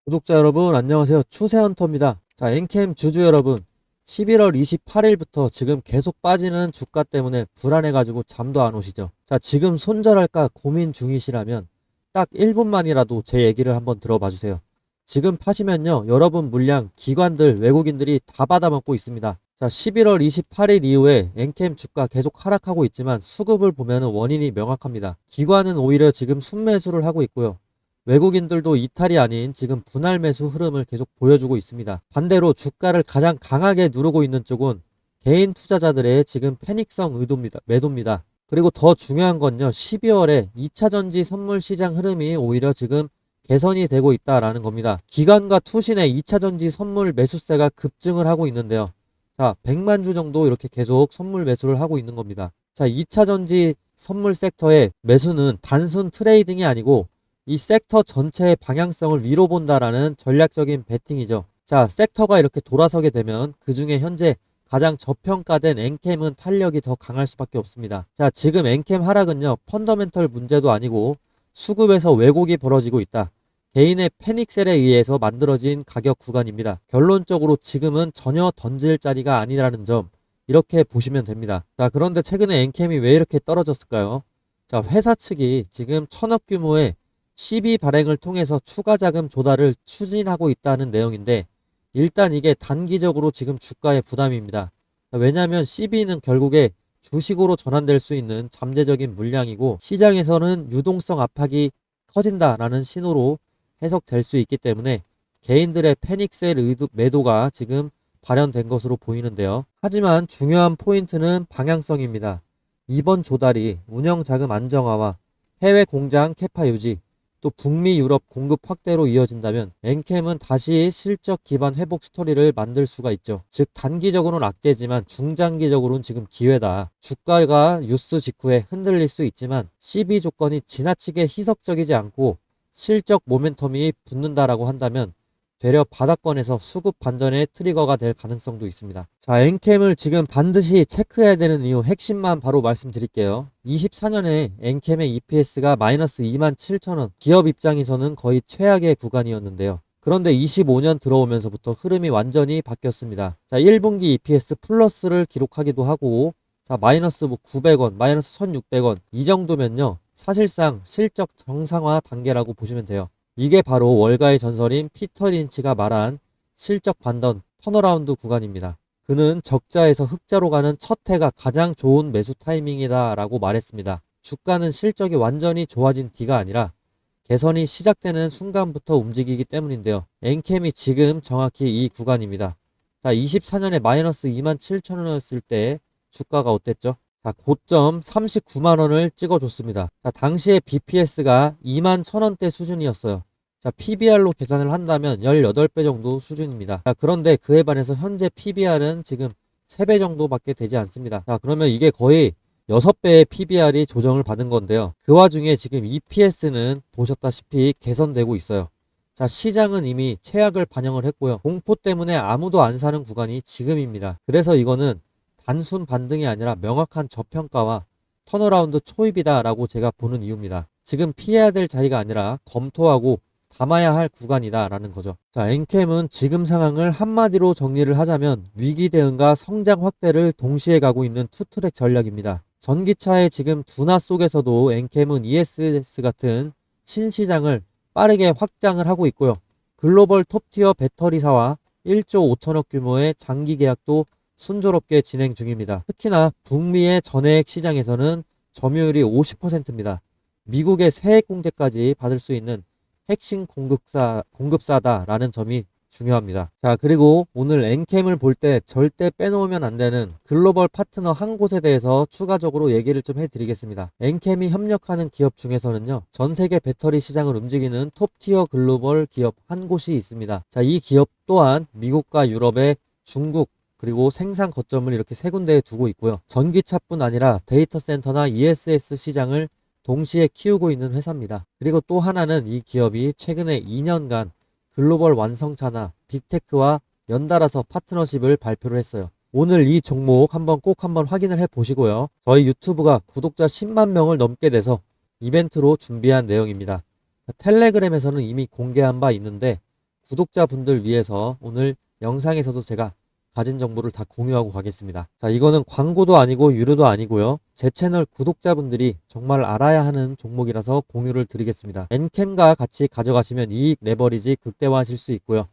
구독자 여러분 안녕하세요. 추세헌터입니다. 자, 엔캠 주주 여러분, 11월 28일부터 지금 계속 빠지는 주가 때문에 불안해가지고 잠도 안 오시죠? 자, 지금 손절할까 고민 중이시라면 딱 1분만이라도 제 얘기를 한번 들어봐 주세요. 지금 파시면요, 여러분 물량 기관들 외국인들이 다 받아먹고 있습니다. 자, 11월 28일 이후에 엔캠 주가 계속 하락하고 있지만 수급을 보면 원인이 명확합니다. 기관은 오히려 지금 순매수를 하고 있고요. 외국인들도 이탈이 아닌 지금 분할 매수 흐름을 계속 보여주고 있습니다. 반대로 주가를 가장 강하게 누르고 있는 쪽은 개인 투자자들의 지금 패닉성 매도입니다. 그리고 더 중요한 건요, 12월에 2차전지 선물 시장 흐름이 오히려 지금 개선이 되고 있다라는 겁니다. 기관과 투신의 2차전지 선물 매수세가 급증을 하고 있는데요. 자, 100만 주 정도 이렇게 계속 선물 매수를 하고 있는 겁니다. 자, 2차전지 선물 섹터의 매수는 단순 트레이딩이 아니고 이 섹터 전체의 방향성을 위로 본다라는 전략적인 베팅이죠. 자, 섹터가 이렇게 돌아서게 되면 그 중에 현재 가장 저평가된 엔캠은 탄력이 더 강할 수밖에 없습니다. 자, 지금 엔캠 하락은요, 펀더멘털 문제도 아니고 수급에서 왜곡이 벌어지고 있다. 개인의 패닉셀에 의해서 만들어진 가격 구간입니다. 결론적으로 지금은 전혀 던질 자리가 아니라는 점, 이렇게 보시면 됩니다. 자, 그런데 최근에 엔캠이 왜 이렇게 떨어졌을까요? 자, 회사 측이 지금 1000억 규모의 CB 발행을 통해서 추가 자금 조달을 추진하고 있다는 내용인데, 일단 이게 단기적으로 지금 주가의 부담입니다. 왜냐하면 CB는 결국에 주식으로 전환될 수 있는 잠재적인 물량이고, 시장에서는 유동성 압박이 커진다라는 신호로 해석될 수 있기 때문에 개인들의 패닉셀 매도가 지금 발현된 것으로 보이는데요. 하지만 중요한 포인트는 방향성입니다. 이번 조달이 운영 자금 안정화와 해외 공장 캐파 유지, 또 북미 유럽 공급 확대로 이어진다면 엔캠은 다시 실적 기반 회복 스토리를 만들 수가 있죠. 즉 단기적으로는 악재지만 중장기적으로는 지금 기회다. 주가가 뉴스 직후에 흔들릴 수 있지만 CB 조건이 지나치게 희석적이지 않고 실적 모멘텀이 붙는다라고 한다면 되려 바닥권에서 수급 반전의 트리거가 될 가능성도 있습니다. 자, 엔캠을 지금 반드시 체크해야 되는 이유 핵심만 바로 말씀드릴게요. 24년에 엔캠의 EPS가 마이너스 27,000원, 기업 입장에서는 거의 최악의 구간이었는데요. 그런데 25년 들어오면서부터 흐름이 완전히 바뀌었습니다. 자, 1분기 EPS 플러스를 기록하기도 하고, 자, 마이너스 900원, 마이너스 1600원, 이 정도면요, 사실상 실적 정상화 단계라고 보시면 돼요. 이게 바로 월가의 전설인 피터 린치가 말한 실적 반전 턴어라운드 구간입니다. 그는 적자에서 흑자로 가는 첫 해가 가장 좋은 매수 타이밍이다 라고 말했습니다. 주가는 실적이 완전히 좋아진 뒤가 아니라 개선이 시작되는 순간부터 움직이기 때문인데요. 엔캠이 지금 정확히 이 구간입니다. 자, 24년에 마이너스 27,000원이었을 때 주가가 어땠죠? 자, 고점 39만원을 찍어줬습니다. 자, 당시에 BPS가 21,000원대 수준이었어요. 자, PBR로 계산을 한다면 18배 정도 수준입니다. 자, 그런데 그에 반해서 현재 PBR은 지금 3배 정도밖에 되지 않습니다. 자, 그러면 이게 거의 6배의 PBR이 조정을 받은 건데요. 그 와중에 지금 EPS는 보셨다시피 개선되고 있어요. 자, 시장은 이미 최악을 반영을 했고요. 공포 때문에 아무도 안 사는 구간이 지금입니다. 그래서 이거는 단순 반등이 아니라 명확한 저평가와 턴어라운드 초입이다라고 제가 보는 이유입니다. 지금 피해야 될 자리가 아니라 검토하고 담아야 할 구간이다라는 거죠. 자, 엔캠은 지금 상황을 한마디로 정리를 하자면 위기 대응과 성장 확대를 동시에 가고 있는 투트랙 전략입니다. 전기차의 지금 둔화 속에서도 엔캠은 ESS 같은 신시장을 빠르게 확장을 하고 있고요. 글로벌 톱티어 배터리사와 1조 5천억 규모의 장기 계약도 순조롭게 진행 중입니다. 특히나 북미의 전해액 시장에서는 점유율이 50%입니다. 미국의 세액 공제까지 받을 수 있는 핵심 공급사다라는 점이 중요합니다. 자, 그리고 오늘 엔캠을 볼 때 절대 빼놓으면 안 되는 글로벌 파트너 한 곳에 대해서 추가적으로 얘기를 좀 해드리겠습니다. 엔캠이 협력하는 기업 중에서는요, 전 세계 배터리 시장을 움직이는 톱티어 글로벌 기업 한 곳이 있습니다. 자, 이 기업 또한 미국과 유럽의 중국, 그리고 생산 거점을 이렇게 세 군데에 두고 있고요. 전기차뿐 아니라 데이터 센터나 ESS 시장을 동시에 키우고 있는 회사입니다. 그리고 또 하나는 이 기업이 최근에 2년간 글로벌 완성차나 빅테크와 연달아서 파트너십을 발표를 했어요. 오늘 이 종목 꼭 한번 확인을 해 보시고요. 저희 유튜브가 구독자 10만 명을 넘게 돼서 이벤트로 준비한 내용입니다. 텔레그램에서는 이미 공개한 바 있는데 구독자분들 위해서 오늘 영상에서도 제가 가진 정보를 다 공유하고 가겠습니다. 자, 이거는 광고도 아니고 유료도 아니고요. 제 채널 구독자분들이 정말 알아야 하는 종목이라서 공유를 드리겠습니다. 엔캠과 같이 가져가시면 이익 레버리지 극대화하실 수 있고요.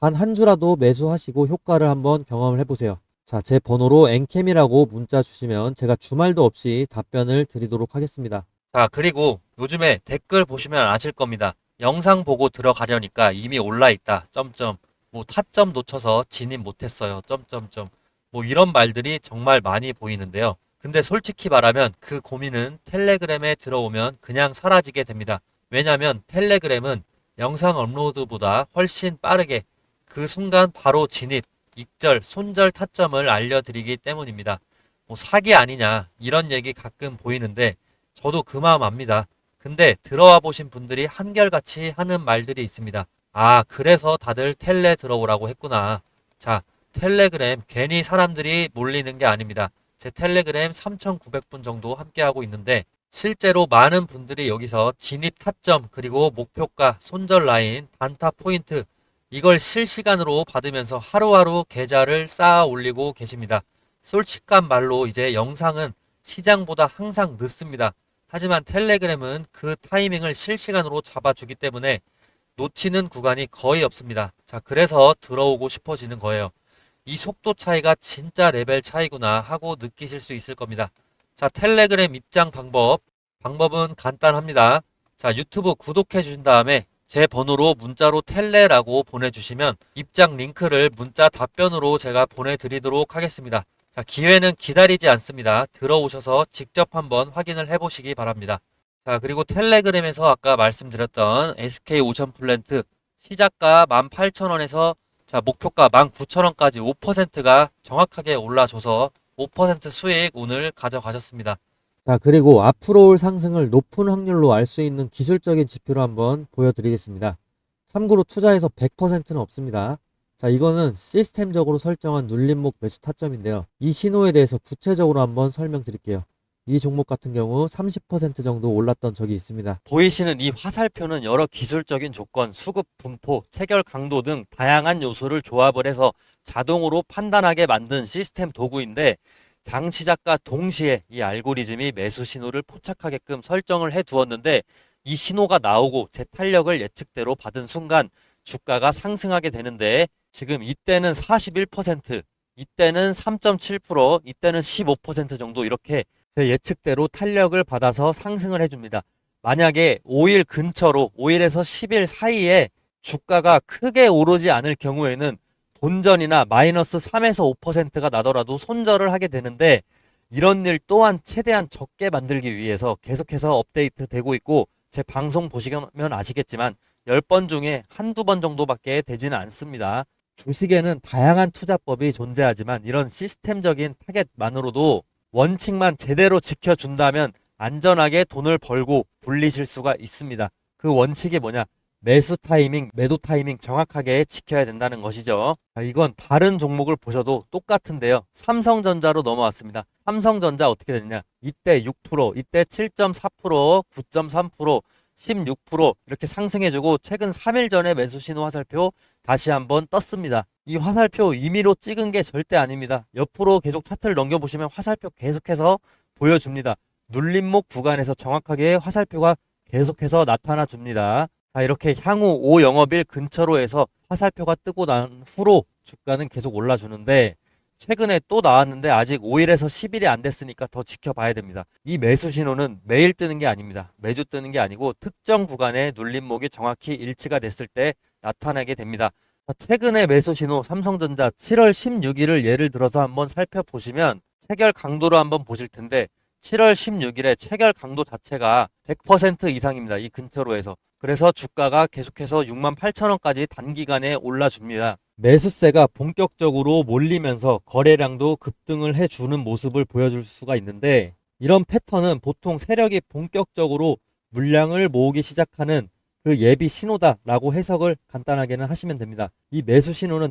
단 한 주라도 매수하시고 효과를 한번 경험을 해보세요. 자, 제 번호로 엔캠이라고 문자 주시면 제가 주말도 없이 답변을 드리도록 하겠습니다. 자, 그리고 요즘에 댓글 보시면 아실 겁니다. 영상 보고 들어가려니까 이미 올라 있다. 점점. 뭐 타점 놓쳐서 진입 못했어요. 점점점. 뭐 이런 말들이 정말 많이 보이는데요. 근데 솔직히 말하면 그 고민은 텔레그램에 들어오면 그냥 사라지게 됩니다. 왜냐면 텔레그램은 영상 업로드보다 훨씬 빠르게 그 순간 바로 진입, 익절, 손절 타점을 알려드리기 때문입니다. 뭐 사기 아니냐 이런 얘기 가끔 보이는데 저도 그 마음 압니다. 근데 들어와 보신 분들이 한결같이 하는 말들이 있습니다. 아, 그래서 다들 텔레 들어오라고 했구나. 자, 텔레그램 괜히 사람들이 몰리는 게 아닙니다. 제 텔레그램 3,900분 정도 함께하고 있는데 실제로 많은 분들이 여기서 진입 타점 그리고 목표가, 손절 라인, 단타 포인트 이걸 실시간으로 받으면서 하루하루 계좌를 쌓아 올리고 계십니다. 솔직한 말로 이제 영상은 시장보다 항상 늦습니다. 하지만 텔레그램은 그 타이밍을 실시간으로 잡아주기 때문에 놓치는 구간이 거의 없습니다. 자, 그래서 들어오고 싶어지는 거예요. 이 속도 차이가 진짜 레벨 차이구나 하고 느끼실 수 있을 겁니다. 자, 텔레그램 입장 방법은 간단합니다. 자, 유튜브 구독해 주신 다음에 제 번호로 문자로 텔레라고 보내주시면 입장 링크를 문자 답변으로 제가 보내드리도록 하겠습니다. 자, 기회는 기다리지 않습니다. 들어오셔서 직접 한번 확인을 해보시기 바랍니다. 자, 그리고 텔레그램에서 아까 말씀드렸던 SK오션 플랜트 시작가 18,000원에서 자, 목표가 19,000원까지 5%가 정확하게 올라줘서 5% 수익 오늘 가져가셨습니다. 자, 그리고 앞으로 올 상승을 높은 확률로 알 수 있는 기술적인 지표를 한번 보여드리겠습니다. 참고로 투자에서 100%는 없습니다. 자, 이거는 시스템적으로 설정한 눌림목 매수 타점인데요. 이 신호에 대해서 구체적으로 한번 설명드릴게요. 이 종목 같은 경우 30% 정도 올랐던 적이 있습니다. 보이시는 이 화살표는 여러 기술적인 조건, 수급 분포, 체결 강도 등 다양한 요소를 조합을 해서 자동으로 판단하게 만든 시스템 도구인데 장 시작과 동시에 이 알고리즘이 매수 신호를 포착하게끔 설정을 해 두었는데 이 신호가 나오고 제 탄력을 예측대로 받은 순간 주가가 상승하게 되는데 지금 이때는 41%, 이때는 3.7%, 이때는 15% 정도 이렇게 제 예측대로 탄력을 받아서 상승을 해줍니다. 만약에 5일 근처로 5일에서 10일 사이에 주가가 크게 오르지 않을 경우에는 본전이나 마이너스 3에서 5%가 나더라도 손절을 하게 되는데 이런 일 또한 최대한 적게 만들기 위해서 계속해서 업데이트 되고 있고 제 방송 보시면 아시겠지만 10번 중에 한두 번 정도밖에 되지는 않습니다. 주식에는 다양한 투자법이 존재하지만 이런 시스템적인 타겟만으로도 원칙만 제대로 지켜준다면 안전하게 돈을 벌고 불리실 수가 있습니다. 그 원칙이 뭐냐? 매수 타이밍, 매도 타이밍 정확하게 지켜야 된다는 것이죠. 이건 다른 종목을 보셔도 똑같은데요. 삼성전자로 넘어왔습니다. 삼성전자 어떻게 됐냐? 이때 6%, 이때 7.4%, 9.3%, 16% 이렇게 상승해주고 최근 3일 전에 매수 신호 화살표 다시 한번 떴습니다. 이 화살표 임의로 찍은 게 절대 아닙니다. 옆으로 계속 차트를 넘겨보시면 화살표 계속해서 보여줍니다. 눌림목 구간에서 정확하게 화살표가 계속해서 나타나 줍니다. 자, 이렇게 향후 5영업일 근처로 해서 화살표가 뜨고 난 후로 주가는 계속 올라주는데 최근에 또 나왔는데 아직 5일에서 10일이 안 됐으니까 더 지켜봐야 됩니다. 이 매수 신호는 매일 뜨는 게 아닙니다. 매주 뜨는 게 아니고 특정 구간의 눌림목이 정확히 일치가 됐을 때 나타나게 됩니다. 최근에 매수 신호 삼성전자 7월 16일을 예를 들어서 한번 살펴보시면 체결 강도로 한번 보실 텐데 7월 16일에 체결 강도 자체가 100% 이상입니다. 이 근처로 해서. 그래서 주가가 계속해서 68,000원까지 단기간에 올라줍니다. 매수세가 본격적으로 몰리면서 거래량도 급등을 해주는 모습을 보여줄 수가 있는데 이런 패턴은 보통 세력이 본격적으로 물량을 모으기 시작하는 그 예비 신호다라고 해석을 간단하게는 하시면 됩니다. 이 매수 신호는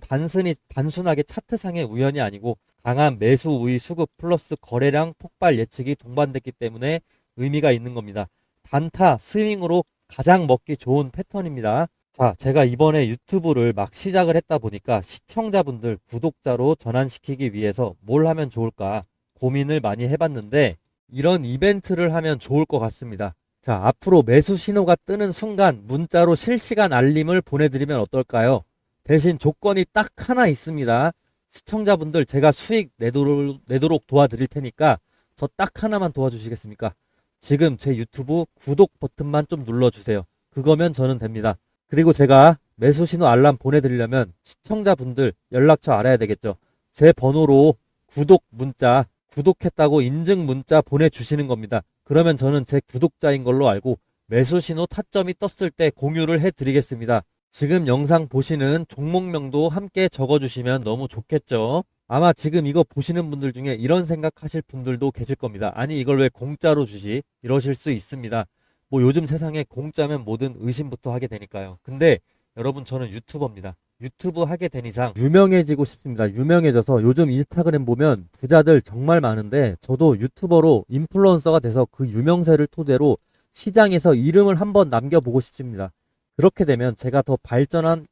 단순하게 차트상의 우연이 아니고 강한 매수 우위 수급 플러스 거래량 폭발 예측이 동반됐기 때문에 의미가 있는 겁니다. 단타, 스윙으로 가장 먹기 좋은 패턴입니다. 자, 제가 이번에 유튜브를 막 시작을 했다 보니까 시청자분들, 구독자로 전환시키기 위해서 뭘 하면 좋을까 고민을 많이 해봤는데 이런 이벤트를 하면 좋을 것 같습니다. 자, 앞으로 매수 신호가 뜨는 순간 문자로 실시간 알림을 보내드리면 어떨까요? 대신 조건이 딱 하나 있습니다. 시청자분들 제가 수익 내도록 도와드릴 테니까 저 딱 하나만 도와주시겠습니까? 지금 제 유튜브 구독 버튼만 좀 눌러주세요. 그거면 저는 됩니다. 그리고 제가 매수 신호 알람 보내드리려면 시청자분들 연락처 알아야 되겠죠. 제 번호로 구독 문자, 구독했다고 인증 문자 보내주시는 겁니다. 그러면 저는 제 구독자인 걸로 알고 매수 신호 타점이 떴을 때 공유를 해드리겠습니다. 지금 영상 보시는 종목명도 함께 적어주시면 너무 좋겠죠. 아마 지금 이거 보시는 분들 중에 이런 생각하실 분들도 계실 겁니다. 아니 이걸 왜 공짜로 주지? 이러실 수 있습니다. 뭐 요즘 세상에 공짜면 뭐든 의심부터 하게 되니까요. 근데 여러분 저는 유튜버입니다. 유튜브 하게 된 이상 유명해지고 싶습니다. 유명해져서 요즘 인스타그램 보면 부자들 정말 많은데 저도 유튜버로 인플루언서가 돼서 그 유명세를 토대로 시장에서 이름을 한번 남겨보고 싶습니다. 그렇게 되면 제가 더 발전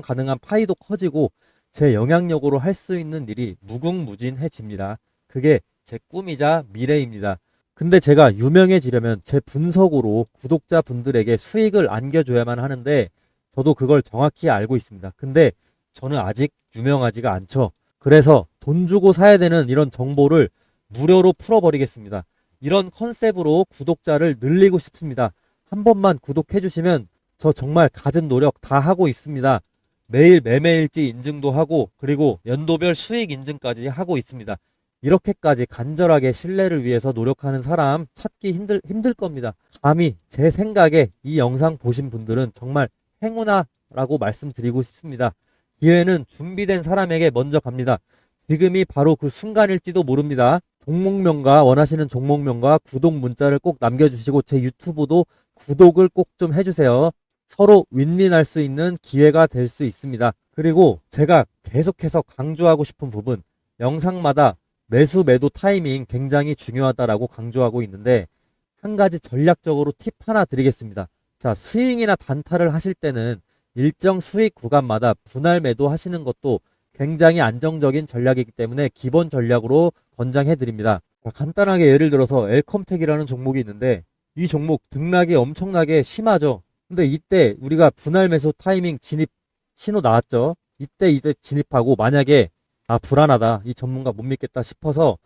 가능한 파이도 커지고 제 영향력으로 할 수 있는 일이 무궁무진해집니다. 그게 제 꿈이자 미래입니다. 근데 제가 유명해지려면 제 분석으로 구독자분들에게 수익을 안겨줘야만 하는데 저도 그걸 정확히 알고 있습니다. 근데 저는 아직 유명하지가 않죠. 그래서 돈 주고 사야 되는 이런 정보를 무료로 풀어버리겠습니다. 이런 컨셉으로 구독자를 늘리고 싶습니다. 한 번만 구독해주시면 저 정말 갖은 노력 다 하고 있습니다. 매일 매매일지 인증도 하고 그리고 연도별 수익 인증까지 하고 있습니다. 이렇게까지 간절하게 신뢰를 위해서 노력하는 사람 찾기 힘들 겁니다. 감히 제 생각에 이 영상 보신 분들은 정말 행운아라고 말씀드리고 싶습니다. 기회는 준비된 사람에게 먼저 갑니다. 지금이 바로 그 순간일지도 모릅니다. 종목명과 원하시는 종목명과 구독 문자를 꼭 남겨주시고 제 유튜브도 구독을 꼭 좀 해주세요. 서로 윈윈할 수 있는 기회가 될 수 있습니다. 그리고 제가 계속해서 강조하고 싶은 부분, 영상마다 매수 매도 타이밍 굉장히 중요하다라고 강조하고 있는데 한 가지 전략적으로 팁 하나 드리겠습니다. 자, 스윙이나 단타를 하실 때는 일정 수익 구간마다 분할 매도 하시는 것도 굉장히 안정적인 전략이기 때문에 기본 전략으로 권장해 드립니다. 간단하게 예를 들어서 엘컴텍이라는 종목이 있는데 이 종목 등락이 엄청나게 심하죠. 근데 이때 우리가 분할 매수 타이밍 진입 신호 나왔죠. 이때 진입하고 만약에 불안하다. 이 전문가 못 믿겠다 싶어서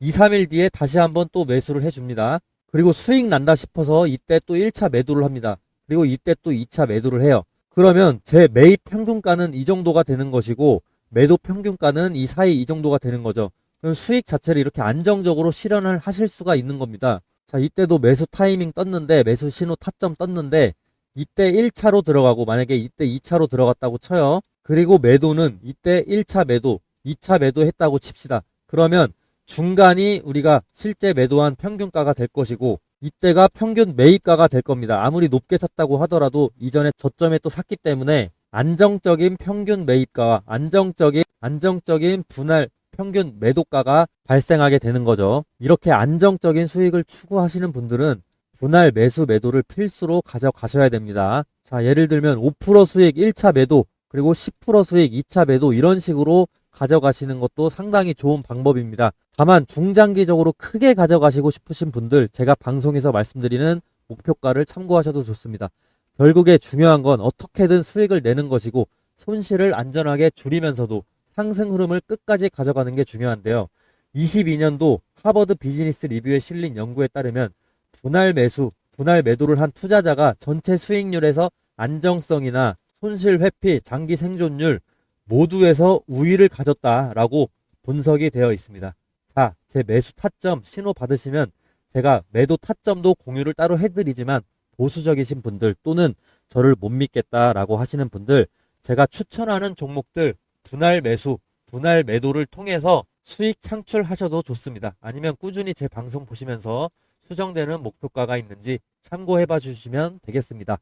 2, 3일 뒤에 다시 한번 또 매수를 해줍니다. 그리고 수익 난다 싶어서 이때 또 1차 매도를 합니다. 그리고 이때 또 2차 매도를 해요. 그러면 제 매입 평균가는 이 정도가 되는 것이고 매도 평균가는 이 사이 이 정도가 되는 거죠. 그럼 수익 자체를 이렇게 안정적으로 실현을 하실 수가 있는 겁니다. 자, 이때도 매수 타이밍 떴는데 매수 신호 타점 떴는데 이때 1차로 들어가고 만약에 이때 2차로 들어갔다고 쳐요. 그리고 매도는 이때 1차 매도 2차 매도했다고 칩시다. 그러면 중간이 우리가 실제 매도한 평균가가 될 것이고 이때가 평균 매입가가 될 겁니다. 아무리 높게 샀다고 하더라도 이전에 저점에 또 샀기 때문에 안정적인 평균 매입가와 안정적인 분할 평균 매도가가 발생하게 되는 거죠. 이렇게 안정적인 수익을 추구하시는 분들은 분할 매수 매도를 필수로 가져가셔야 됩니다. 자, 예를 들면 5% 수익 1차 매도 그리고 10% 수익 2차 매도 이런 식으로 가져가시는 것도 상당히 좋은 방법입니다. 다만 중장기적으로 크게 가져가시고 싶으신 분들 제가 방송에서 말씀드리는 목표가를 참고하셔도 좋습니다. 결국에 중요한 건 어떻게든 수익을 내는 것이고 손실을 안전하게 줄이면서도 상승 흐름을 끝까지 가져가는 게 중요한데요. 22년도 하버드 비즈니스 리뷰에 실린 연구에 따르면 분할 매도를 한 투자자가 전체 수익률에서 안정성이나 손실 회피, 장기 생존율 모두에서 우위를 가졌다라고 분석이 되어 있습니다. 자, 제 매수 타점 신호 받으시면 제가 매도 타점도 공유를 따로 해드리지만 보수적이신 분들 또는 저를 못 믿겠다라고 하시는 분들 제가 추천하는 종목들 분할 매수, 분할 매도를 통해서 수익 창출하셔도 좋습니다. 아니면 꾸준히 제 방송 보시면서 수정되는 목표가가 있는지 참고해 봐 주시면 되겠습니다.